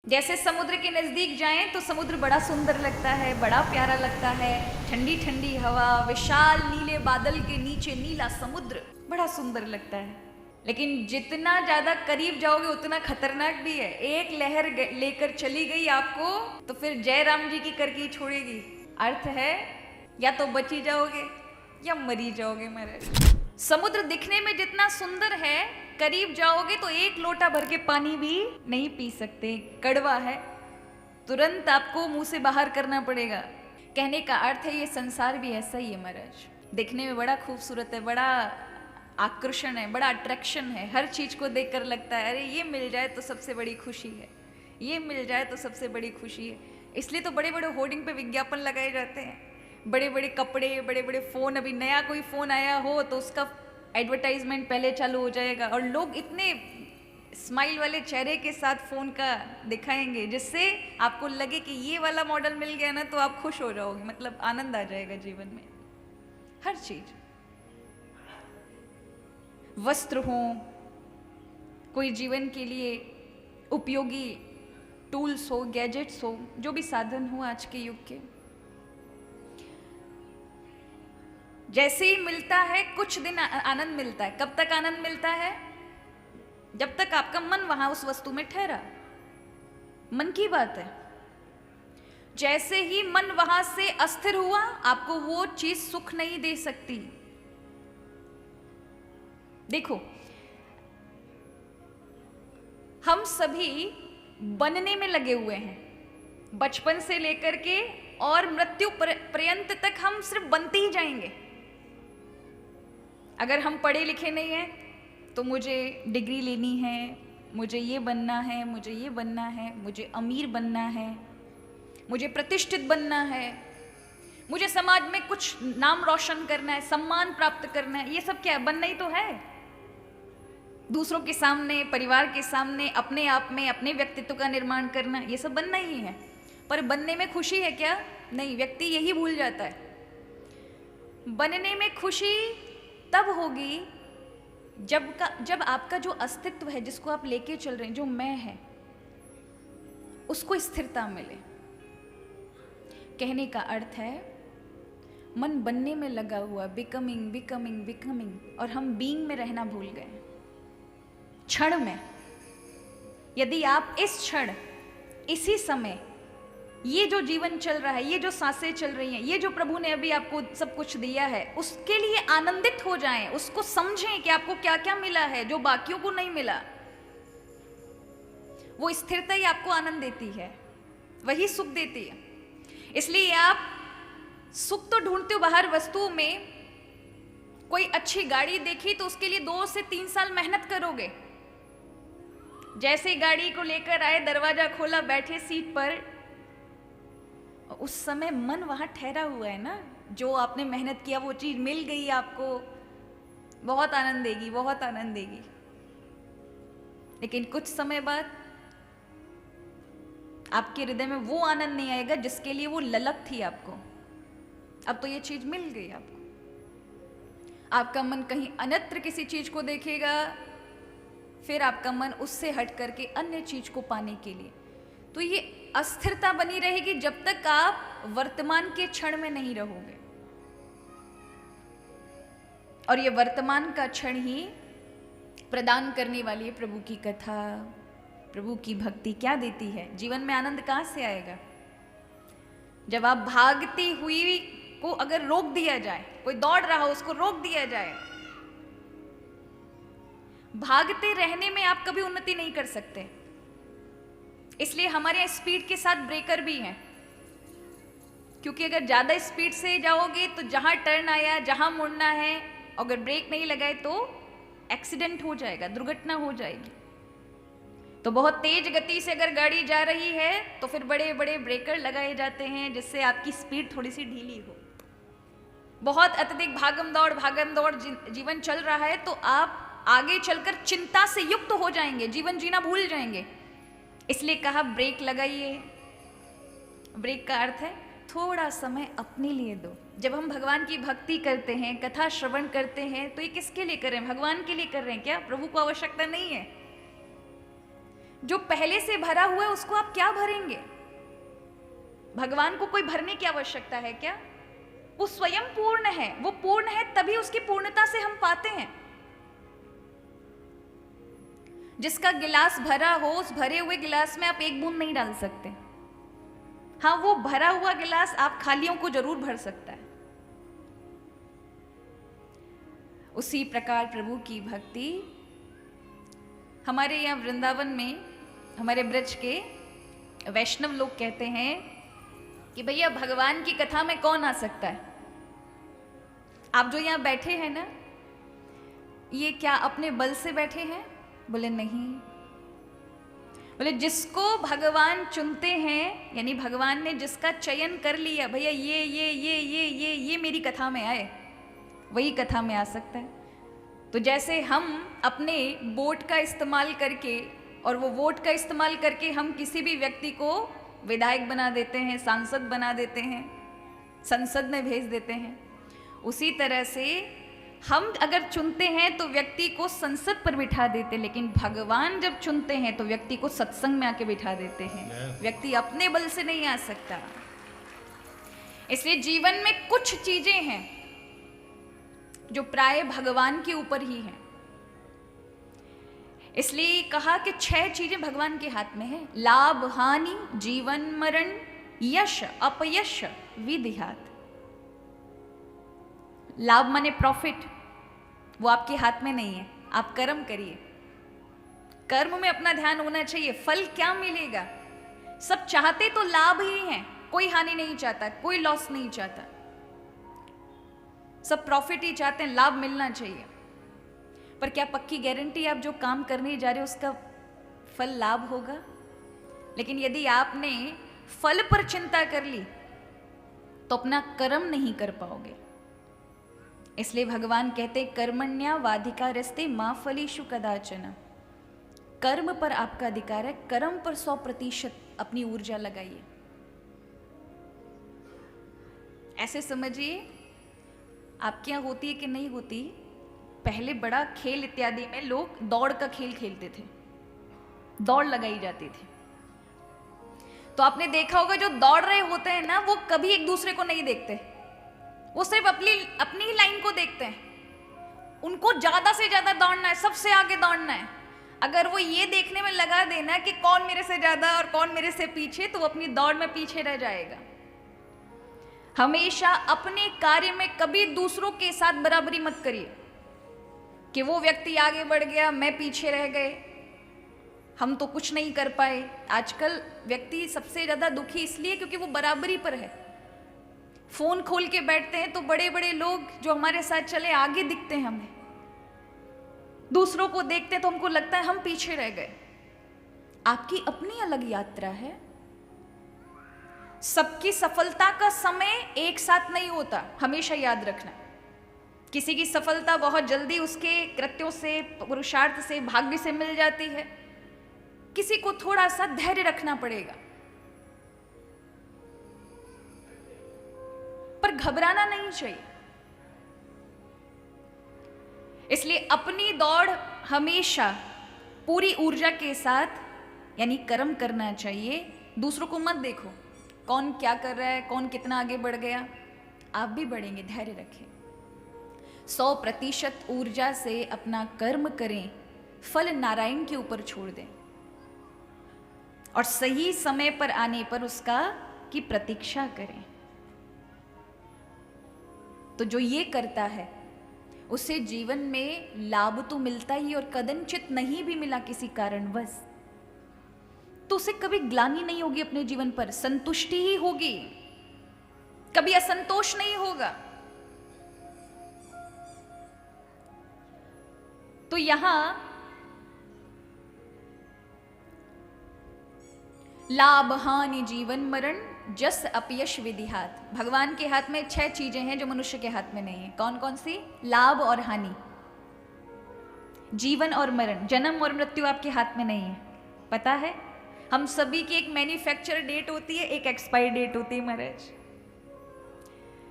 जैसे समुद्र के नजदीक जाएं तो समुद्र बड़ा सुंदर लगता है, बड़ा प्यारा लगता है। ठंडी ठंडी हवा, विशाल नीले बादल के नीचे नीला समुद्र, बड़ा सुंदर लगता है। लेकिन जितना ज्यादा करीब जाओगे उतना खतरनाक भी है। एक लहर लेकर चली गई आपको तो फिर जय राम जी की करके छोड़ेगी। अर्थ है या तो बची जाओगे या मरी जाओगे महाराज। समुद्र दिखने में जितना सुंदर है, करीब जाओगे तो एक लोटा भर के पानी भी नहीं पी सकते, कड़वा है, तुरंत आपको मुंह से बाहर करना पड़ेगा। कहने का अर्थ है ये संसार भी ऐसा ही है महाराज। दिखने में बड़ा खूबसूरत है, बड़ा आकर्षण है, बड़ा अट्रैक्शन है। हर चीज को देखकर लगता है अरे ये मिल जाए तो सबसे बड़ी खुशी है, ये मिल जाए तो सबसे बड़ी खुशी है। इसलिए तो बड़े बड़े होर्डिंग पे विज्ञापन लगाए जाते हैं, बड़े बड़े कपड़े, बड़े बड़े फोन। अभी नया कोई फोन आया हो तो उसका एडवर्टाइजमेंट पहले चालू हो जाएगा और लोग इतने स्माइल वाले चेहरे के साथ फोन का दिखाएंगे जिससे आपको लगे कि ये वाला मॉडल मिल गया ना तो आप खुश हो जाओगे, मतलब आनंद आ जाएगा जीवन में। हर चीज, वस्त्र हो, कोई जीवन के लिए उपयोगी टूल्स हो, गैजेट्स हो, जो भी साधन हो आज के युग के, जैसे ही मिलता है कुछ दिन आनंद मिलता है। कब तक आनंद मिलता है? जब तक आपका मन वहां उस वस्तु में ठहरा। मन की बात है। जैसे ही मन वहां से अस्थिर हुआ, आपको वो चीज सुख नहीं दे सकती। देखो, हम सभी बनने में लगे हुए हैं, बचपन से लेकर के और मृत्यु पर्यंत तक हम सिर्फ बनते ही जाएंगे। अगर हम पढ़े लिखे नहीं हैं तो मुझे डिग्री लेनी है, मुझे ये बनना है, मुझे ये बनना है, मुझे अमीर बनना है, मुझे प्रतिष्ठित बनना है, मुझे समाज में कुछ नाम रोशन करना है, सम्मान प्राप्त करना है। ये सब क्या है? बनना ही तो है। दूसरों के सामने, परिवार के सामने, अपने आप में अपने व्यक्तित्व का निर्माण करना, ये सब बनना ही है। पर बनने में खुशी है क्या? नहीं, व्यक्ति यही भूल जाता है। बनने में खुशी तब होगी जब आपका जो अस्तित्व है, जिसको आप लेके चल रहे हैं, जो मैं है, उसको स्थिरता मिले। कहने का अर्थ है मन बनने में लगा हुआ, बिकमिंग बिकमिंग बिकमिंग, और हम बीइंग में रहना भूल गए, क्षण में। यदि आप इस क्षण, इसी समय, ये जो जीवन चल रहा है, ये जो सांसें चल रही हैं, ये जो प्रभु ने अभी आपको सब कुछ दिया है, उसके लिए आनंदित हो जाएं, उसको समझें कि आपको क्या क्या मिला है जो बाकियों को नहीं मिला। वो स्थिरता ही आपको आनंद देती है, वही सुख देती है। इसलिए आप सुख तो ढूंढते हो बाहर वस्तुओं में। कोई अच्छी गाड़ी देखी तो उसके लिए 2 से 3 साल मेहनत करोगे। जैसे गाड़ी को लेकर आए, दरवाजा खोला, बैठे सीट पर, उस समय मन वहां ठहरा हुआ है ना। जो आपने मेहनत किया वो चीज मिल गई आपको, बहुत आनंद देगी, बहुत आनंद देगी। लेकिन कुछ समय बाद आपके हृदय में वो आनंद नहीं आएगा जिसके लिए वो ललक थी आपको। अब तो ये चीज मिल गई आपको, आपका मन कहीं अन्यत्र किसी चीज को देखेगा, फिर आपका मन उससे हट करके अन्य चीज को पाने के लिए। तो ये अस्थिरता बनी रहेगी जब तक आप वर्तमान के क्षण में नहीं रहोगे। और ये वर्तमान का क्षण ही प्रदान करने वाली है प्रभु की कथा, प्रभु की भक्ति। क्या देती है? जीवन में आनंद कहां से आएगा? जब आप भागती हुई को अगर रोक दिया जाए, कोई दौड़ रहा हो उसको रोक दिया जाए, भागते रहने में आप कभी उन्नति नहीं कर सकते। इसलिए हमारे यहाँ स्पीड के साथ ब्रेकर भी हैं, क्योंकि अगर ज्यादा स्पीड से जाओगे तो जहां टर्न आया, जहां मुड़ना है, अगर ब्रेक नहीं लगाए तो एक्सीडेंट हो जाएगा, दुर्घटना हो जाएगी। तो बहुत तेज गति से अगर गाड़ी जा रही है तो फिर बड़े बड़े ब्रेकर लगाए जाते हैं जिससे आपकी स्पीड थोड़ी सी ढीली हो। बहुत अत्यधिक भागम दौड़ जीवन चल रहा है तो आप आगे चलकर चिंता से युक्त हो जाएंगे, जीवन जीना भूल जाएंगे। इसलिए कहा ब्रेक लगाइए। ब्रेक का अर्थ है थोड़ा समय अपने लिए दो। जब हम भगवान की भक्ति करते हैं, कथा श्रवण करते हैं, तो ये किसके लिए कर रहे हैं? भगवान के लिए कर रहे हैं क्या? प्रभु को आवश्यकता नहीं है। जो पहले से भरा हुआ है उसको आप क्या भरेंगे? भगवान को कोई भरने की आवश्यकता है क्या? वो स्वयं पूर्ण है, वो पूर्ण है तभी उसकी पूर्णता से हम पाते हैं। जिसका गिलास भरा हो, उस भरे हुए गिलास में आप एक बूंद नहीं डाल सकते। हाँ, वो भरा हुआ गिलास आप खालियों को जरूर भर सकता है। उसी प्रकार प्रभु की भक्ति हमारे यहाँ वृंदावन में, हमारे ब्रज के वैष्णव लोग कहते हैं कि भैया भगवान की कथा में कौन आ सकता है? आप जो यहाँ बैठे हैं ना, ये क्या अपने बल से बैठे हैं? बोले नहीं। बोले जिसको भगवान चुनते हैं, यानी भगवान ने जिसका चयन कर लिया, भैया ये मेरी कथा में आए, वही कथा में आ सकता है। तो जैसे हम अपने वोट का इस्तेमाल करके, और वो वोट का इस्तेमाल करके हम किसी भी व्यक्ति को विधायक बना देते हैं, सांसद बना देते हैं, संसद में भेज देते हैं, उसी तरह से हम अगर चुनते हैं तो व्यक्ति को संसद पर बिठा देते, लेकिन भगवान जब चुनते हैं तो व्यक्ति को सत्संग में आके बिठा देते हैं। व्यक्ति अपने बल से नहीं आ सकता। इसलिए जीवन में कुछ चीजें हैं जो प्राय भगवान के ऊपर ही हैं। इसलिए कहा कि 6 चीजें भगवान के हाथ में है। लाभ, हानि, जीवन, मरण, यश, अपयश, विधिहात। लाभ माने प्रॉफिट, वो आपके हाथ में नहीं है। आप कर्म करिए, कर्म में अपना ध्यान होना चाहिए। फल क्या मिलेगा? सब चाहते तो लाभ ही हैं, कोई हानि नहीं चाहता, कोई लॉस नहीं चाहता, सब प्रॉफिट ही चाहते हैं, लाभ मिलना चाहिए। पर क्या पक्की गारंटी आप जो काम करने जा रहे हो उसका फल लाभ होगा? लेकिन यदि आपने फल पर चिंता कर ली तो अपना कर्म नहीं कर पाओगे। इसलिए भगवान कहते कर्मण्या वाधिकारस्ते मां फलेषु कदाचन। कर्म पर आपका अधिकार है, कर्म पर 100% अपनी ऊर्जा लगाइए। ऐसे समझिए, आपके यहाँ होती है कि नहीं होती, पहले बड़ा खेल इत्यादि में लोग दौड़ का खेल खेलते थे, दौड़ लगाई जाती थी। तो आपने देखा होगा जो दौड़ रहे होते हैं ना, वो कभी एक दूसरे को नहीं देखते, वो सिर्फ अपनी ही लाइन को देखते हैं। उनको ज्यादा से ज्यादा दौड़ना है, सबसे आगे दौड़ना है। अगर वो ये देखने में लगा देना कि कौन मेरे से ज्यादा और कौन मेरे से पीछे, तो वो अपनी दौड़ में पीछे रह जाएगा। हमेशा अपने कार्य में कभी दूसरों के साथ बराबरी मत करिए कि वो व्यक्ति आगे बढ़ गया, मैं पीछे रह गए, हम तो कुछ नहीं कर पाए। आजकल व्यक्ति सबसे ज्यादा दुखी इसलिए क्योंकि वो बराबरी पर है। फोन खोल के बैठते हैं तो बड़े बड़े लोग जो हमारे साथ चले आगे दिखते हैं हमें, दूसरों को देखते हैं तो हमको लगता है हम पीछे रह गए। आपकी अपनी अलग यात्रा है। सबकी सफलता का समय एक साथ नहीं होता, हमेशा याद रखना। किसी की सफलता बहुत जल्दी उसके कृत्यों से, पुरुषार्थ से, भाग्य से मिल जाती है, किसी को थोड़ा सा धैर्य रखना पड़ेगा। पर घबराना नहीं चाहिए। इसलिए अपनी दौड़ हमेशा पूरी ऊर्जा के साथ यानी कर्म करना चाहिए। दूसरों को मत देखो कौन क्या कर रहा है, कौन कितना आगे बढ़ गया, आप भी बढ़ेंगे, धैर्य रखें। 100% ऊर्जा से अपना कर्म करें, फल नारायण के ऊपर छोड़ दें और सही समय पर आने पर उसका की प्रतीक्षा करें। तो जो ये करता है उसे जीवन में लाभ तो मिलता ही, और कदनचित नहीं भी मिला किसी कारणवश तो उसे कभी ग्लानि नहीं होगी, अपने जीवन पर संतुष्टि ही होगी, कभी असंतोष नहीं होगा। तो यहां लाभ, हानि, जीवन, मरण, जस, अपयश, विधिहात। भगवान के हाथ में 6 चीजें हैं जो मनुष्य के हाथ में नहीं है। कौन कौन सी? लाभ और हानि, जीवन और मरण। जन्म और मृत्यु आपके हाथ में नहीं है, पता है? हम सभी की एक मैन्युफैक्चर डेट होती है, एक एक्सपायरी डेट होती है महाराज।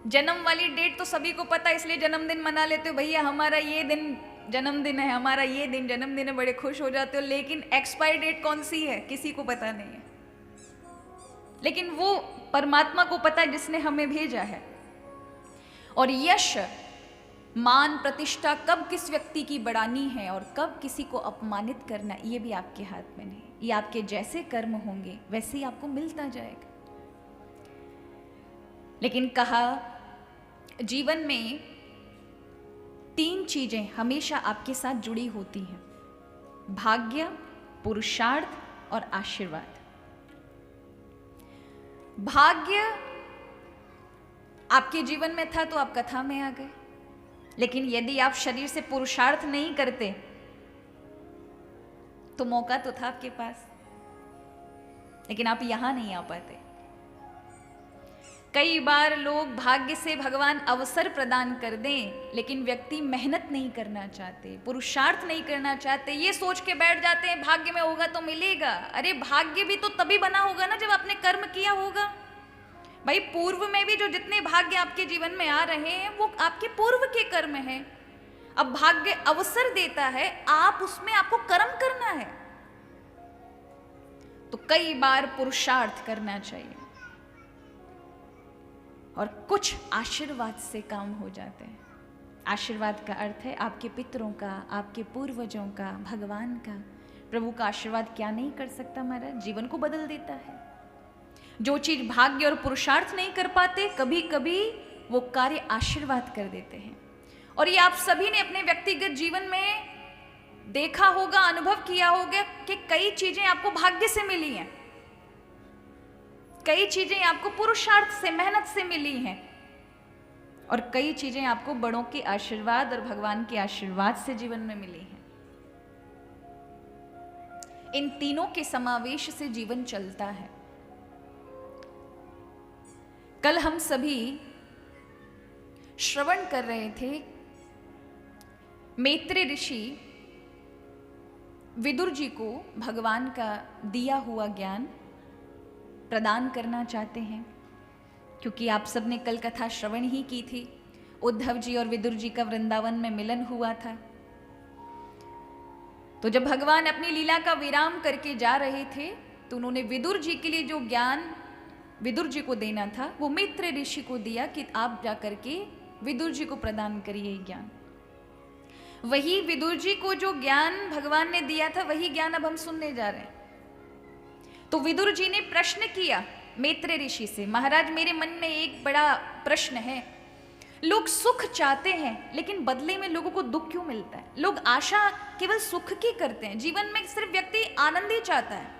जन्म वाली डेट तो सभी को पता है, इसलिए जन्मदिन मना लेते हो, भैया हमारा ये दिन जन्मदिन है, हमारा ये दिन जन्मदिन है, बड़े खुश हो जाते हो, लेकिन एक्सपायरी डेट कौन सी है किसी को पता नहीं है, लेकिन वो परमात्मा को पता है जिसने हमें भेजा है। और यश, मान, प्रतिष्ठा कब किस व्यक्ति की बढ़ानी है और कब किसी को अपमानित करना, ये भी आपके हाथ में नहीं। ये आपके जैसे कर्म होंगे वैसे ही आपको मिलता जाएगा। लेकिन कहा जीवन में 3 चीजें हमेशा आपके साथ जुड़ी होती हैं: भाग्य, पुरुषार्थ और आशीर्वाद। भाग्य आपके जीवन में था तो आप कथा में आ गए, लेकिन यदि आप शरीर से पुरुषार्थ नहीं करते तो मौका तो था आपके पास, लेकिन आप यहां नहीं आ पाते। कई बार लोग भाग्य से भगवान अवसर प्रदान कर दें, लेकिन व्यक्ति मेहनत नहीं करना चाहते, पुरुषार्थ नहीं करना चाहते, ये सोच के बैठ जाते हैं भाग्य में होगा तो मिलेगा। अरे भाग्य भी तो तभी बना होगा ना जब आपने कर्म किया होगा। भाई पूर्व में भी जो जितने भाग्य आपके जीवन में आ रहे हैं वो आपके पूर्व के कर्म हैं। अब भाग्य अवसर देता है, आप उसमें आपको कर्म करना है, तो कई बार पुरुषार्थ करना चाहिए और कुछ आशीर्वाद से काम हो जाते हैं। आशीर्वाद का अर्थ है आपके पितरों का, आपके पूर्वजों का, भगवान का। प्रभु का आशीर्वाद क्या नहीं कर सकता महाराज, जीवन को बदल देता है। जो चीज भाग्य और पुरुषार्थ नहीं कर पाते, कभी कभी वो कार्य आशीर्वाद कर देते हैं। और ये आप सभी ने अपने व्यक्तिगत जीवन में देखा होगा, अनुभव किया होगा कि कई चीजें आपको भाग्य से मिली हैं, कई चीजें आपको पुरुषार्थ से, मेहनत से मिली हैं, और कई चीजें आपको बड़ों के आशीर्वाद और भगवान के आशीर्वाद से जीवन में मिली हैं। इन तीनों के समावेश से जीवन चलता है। कल हम सभी श्रवण कर रहे थे, मैत्रेय ऋषि विदुर जी को भगवान का दिया हुआ ज्ञान प्रदान करना चाहते हैं, क्योंकि आप सबने कल कथा श्रवण ही की थी। उद्धव जी और विदुर जी का वृंदावन में मिलन हुआ था। तो जब भगवान अपनी लीला का विराम करके जा रहे थे तो उन्होंने विदुर जी के लिए जो ज्ञान विदुर जी को देना था वो मैत्रेय ऋषि को दिया कि आप जाकर के विदुर जी को प्रदान करिए ज्ञान। वही विदुर जी को जो ज्ञान भगवान ने दिया था वही ज्ञान अब हम सुनने जा रहे हैं। तो विदुर जी ने प्रश्न किया मैत्रेय ऋषि से, महाराज मेरे मन में एक बड़ा प्रश्न है, लोग सुख चाहते हैं लेकिन बदले में लोगों को दुख क्यों मिलता है? लोग आशा केवल सुख की करते हैं, जीवन में सिर्फ व्यक्ति आनंद ही चाहता है,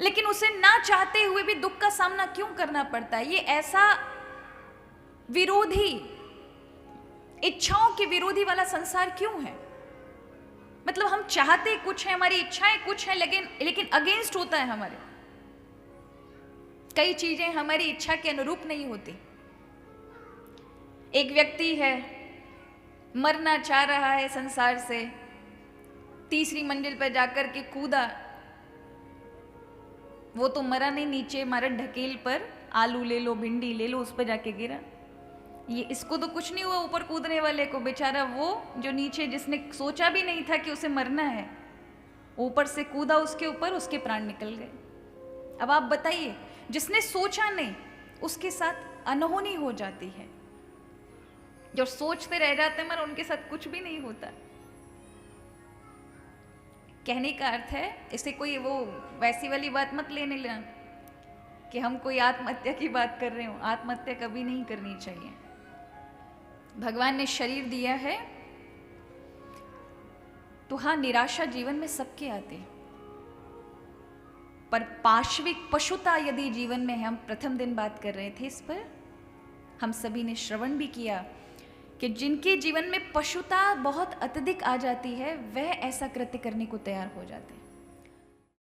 लेकिन उसे ना चाहते हुए भी दुख का सामना क्यों करना पड़ता है? ये ऐसा विरोधी, इच्छाओं के विरोधी वाला संसार क्यों है? मतलब हम चाहते कुछ है, हमारी इच्छाएं कुछ है, लेकिन अगेंस्ट होता है हमारे। कई चीजें हमारी इच्छा के अनुरूप नहीं होती। एक व्यक्ति है, मरना चाह रहा है संसार से, 3री मंजिल पर जाकर के कूदा, वो तो मरा नहीं, नीचे मारा ढकेल पर, आलू ले लो, भिंडी ले लो, उस पर जाके गिरा। ये इसको तो कुछ नहीं हुआ, ऊपर कूदने वाले को बेचारा, वो जो नीचे, जिसने सोचा भी नहीं था कि उसे मरना है, ऊपर से कूदा उसके ऊपर, उसके प्राण निकल गए। अब आप बताइए, जिसने सोचा नहीं उसके साथ अनहोनी हो जाती है, जो सोचते रह जाते हैं मगर उनके साथ कुछ भी नहीं होता। कहने का अर्थ है, इसे कोई वो वैसी वाली बात मत लेने लेना कि हम कोई आत्महत्या की बात कर रहे हो। आत्महत्या कभी नहीं करनी चाहिए। भगवान ने शरीर दिया है तो हाँ, निराशा जीवन में सबके आते हैं, पर पाश्विक पशुता यदि जीवन में है, हम प्रथम दिन बात कर रहे थे इस पर, हम सभी ने श्रवण भी किया कि जिनके जीवन में पशुता बहुत अत्यधिक आ जाती है वह ऐसा कृत्य करने को तैयार हो जाते हैं।